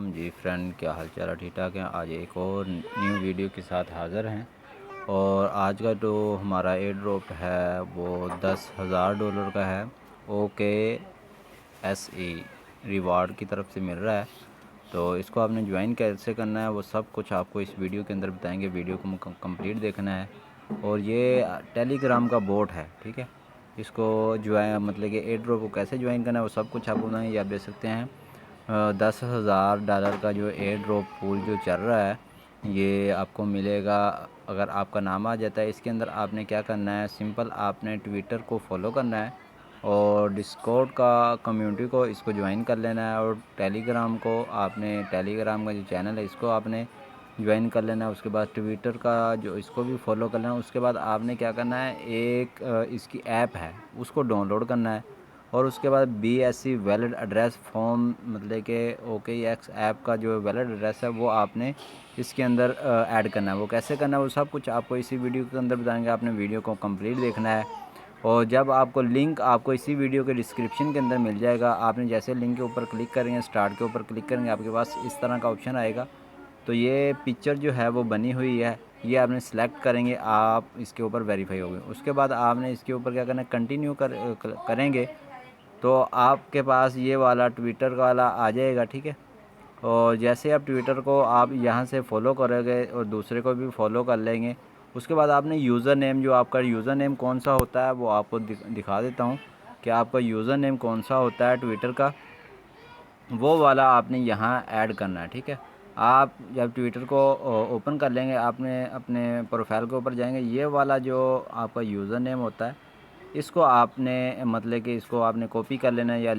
जी friend, क्या हाल चाल है? ठीक ठाक हैं। आज एक और न्यू वीडियो के साथ हाज़िर हैं। और आज का जो हमारा एयर ड्रॉप है वो $10,000 का है। OKSE रिवार्ड की तरफ से मिल रहा है। तो इसको आपने ज्वाइन कैसे करना है वो सब कुछ आपको इस वीडियो के अंदर बताएंगे। वीडियो को कंप्लीट देखना है। और ये टेलीग्राम का बोट है, ठीक है। इसको ज्वाइन मतलब कि एयर ड्रॉप को कैसे ज्वाइन करना है वो सब कुछ आपको बताएंगे। आप देख सकते हैं $10,000 का जो एयर ड्रॉप पूल जो चल रहा है ये आपको मिलेगा अगर आपका नाम आ जाता है। इसके अंदर आपने क्या करना है, सिंपल आपने ट्विटर को फॉलो करना है और डिस्कॉर्ड का कम्युनिटी को इसको ज्वाइन कर लेना है। और टेलीग्राम को आपने टेलीग्राम का जो चैनल है इसको आपने ज्वाइन कर लेना है। उसके बाद ट्विटर का जो इसको भी फॉलो कर लेना है। उसके बाद आपने क्या करना है, एक इसकी ऐप है उसको डाउनलोड करना है। और उसके बाद BSC वैलिड एड्रेस फॉर्म मतलब कि OKX ऐप का जो वैलिड एड्रेस है वो आपने इसके अंदर ऐड करना है। वो कैसे करना है वो सब कुछ आपको इसी वीडियो के अंदर बताएंगे। आपने वीडियो को कंप्लीट देखना है। और जब आपको लिंक आपको इसी वीडियो के डिस्क्रिप्शन के अंदर मिल जाएगा। आपने जैसे लिंक के ऊपर क्लिक करेंगे, स्टार्ट के ऊपर क्लिक करेंगे, आपके पास इस तरह का ऑप्शन आएगा। तो ये पिक्चर जो है वो बनी हुई है, ये आपने सेलेक्ट करेंगे, आप इसके ऊपर वेरीफाई होंगे। उसके बाद आपने इसके ऊपर क्या करना है, कंटिन्यू करेंगे तो आपके पास ये वाला ट्विटर वाला आ जाएगा, ठीक है। और जैसे आप ट्विटर को आप यहाँ से फॉलो करोगे और दूसरे को भी फॉलो कर लेंगे। उसके बाद आपने यूज़र नेम, जो आपका यूज़र नेम कौन सा होता है वो आपको दिखा देता हूँ कि आपका यूज़र नेम कौन सा होता है ट्विटर का, वो वाला आपने यहाँ ऐड करना है, ठीक है। आप जब ट्विटर को ओपन कर लेंगे, आपने अपने प्रोफाइल के ऊपर जाएंगे, ये वाला जो आपका यूज़र नेम होता है इसको आपने मतलब कि इसको आपने कॉपी कर लेना है या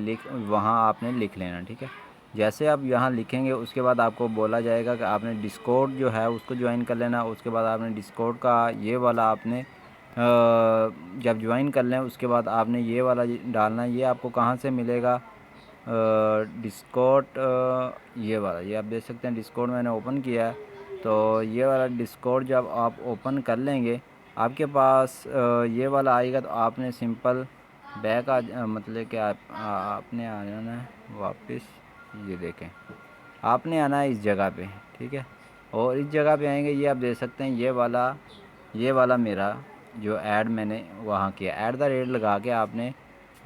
वहाँ आपने लिख लेना, ठीक है। जैसे आप यहाँ लिखेंगे उसके बाद आपको बोला जाएगा कि आपने डिस्कॉर्ड जो है उसको ज्वाइन कर लेना। उसके बाद आपने डिस्कॉर्ड का ये वाला आपने जब ज्वाइन कर लें उसके बाद आपने ये वाला डालना है। ये आपको कहाँ से मिलेगा, डिस्कॉर्ड ये वाला, ये आप देख सकते हैं डिस्कॉर्ड मैंने ओपन किया है। तो ये वाला डिस्कॉर्ड जब आप ओपन कर लेंगे आपके पास ये वाला आएगा। तो आपने सिंपल बैक मतलब कि आपने आ जाना है वापस। ये देखें, आपने आना है इस जगह पे, ठीक है। और इस जगह पे आएंगे, ये आप देख सकते हैं ये वाला मेरा जो ऐड मैंने वहाँ किया, @ लगा के आपने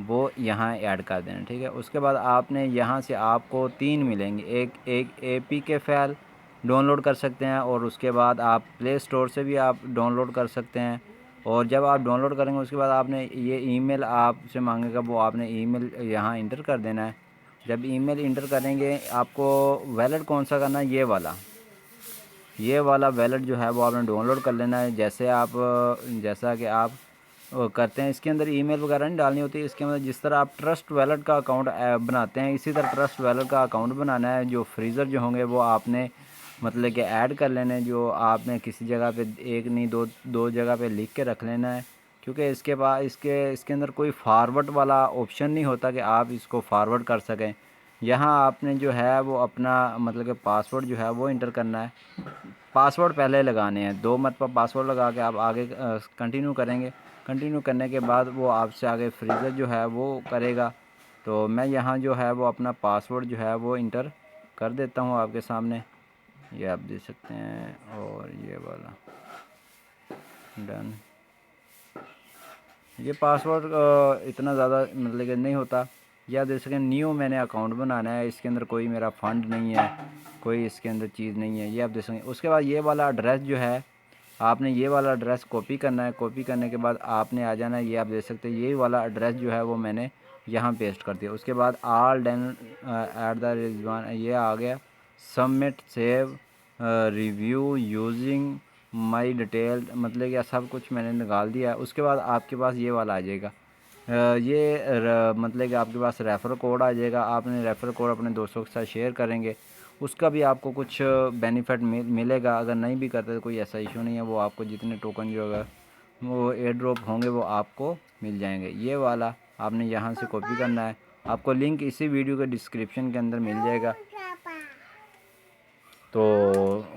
वो यहाँ ऐड कर देना, ठीक है। उसके बाद आपने यहाँ से आपको 3 मिलेंगे। एक APK फाइल डाउनलोड कर सकते हैं और उसके बाद आप प्ले स्टोर से भी आप डाउनलोड कर सकते हैं। और जब आप डाउनलोड करेंगे उसके बाद आपने ये ईमेल आपसे मांगेगा, वो आपने ईमेल यहाँ इंटर कर देना है। जब ईमेल इंटर करेंगे आपको वैलिड कौन सा करना है, ये वाला वैलेट जो है वो आपने डाउनलोड कर लेना है। जैसा कि आप करते हैं, इसके अंदर ईमेल वगैरह नहीं डालनी होती। इसके अंदर जिस तरह आप ट्रस्ट वैलेट का अकाउंट बनाते हैं इसी तरह ट्रस्ट वैलेट का अकाउंट बनाना है। जो फ्रीज़र जो होंगे वो आपने मतलब कि ऐड कर लेने, जो आपने किसी जगह पे एक नहीं दो जगह पे लिख के रख लेना है। क्योंकि इसके बाद इसके अंदर कोई फारवर्ड वाला ऑप्शन नहीं होता कि आप इसको फारवर्ड कर सकें। यहाँ आपने जो है वो अपना मतलब कि पासवर्ड जो है वो इंटर करना है। पासवर्ड पहले लगाने हैं, 2 मरतबा पासवर्ड लगा के आप आगे कंटिन्यू करेंगे। कंटिन्यू करने के बाद वो आपसे आगे फ्रीज़र जो है वो करेगा। तो मैं यहाँ जो है वो अपना पासवर्ड जो है वो इंटर कर देता हूँ आपके सामने, ये आप देख सकते हैं। और ये वाला डन। ये पासवर्ड इतना ज़्यादा मतलब कि नहीं होता। या देख सकें न्यू मैंने अकाउंट बनाना है, इसके अंदर कोई मेरा फ़ंड नहीं है, कोई इसके अंदर चीज़ नहीं है, ये आप देख सकें। उसके बाद ये वाला एड्रेस जो है आपने ये वाला एड्रेस कॉपी करना है। कॉपी करने के बाद आपने आ जाना है, ये आप देख सकते हैं, यही वाला एड्रेस जो है वो मैंने यहाँ पेस्ट कर दिया। उसके बाद ऑल डन @ ये आ गया। Submit save review using my detail मतलब कि सब कुछ मैंने निकाल दिया है। उसके बाद आपके पास ये वाला आ जाएगा, मतलब कि आपके पास रेफ़र कोड आ जाएगा। आपने रेफ़र कोड अपने दोस्तों के साथ शेयर करेंगे, उसका भी आपको कुछ बेनिफिट मिलेगा। अगर नहीं भी करते तो कोई ऐसा इशू नहीं है, वो आपको जितने टोकन जो है वो एयर ड्रॉप होंगे वो आपको मिल जाएंगे। ये वाला आपने यहाँ से कॉपी करना है, आपको लिंक इसी वीडियो के डिस्क्रिप्शन के अंदर मिल जाएगा। तो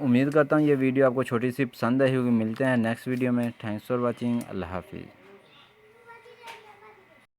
उम्मीद करता हूँ ये वीडियो आपको छोटी सी पसंद आई होगी। मिलते हैं नेक्स्ट वीडियो में। Thanks for watching. अल्लाह हाफिज़।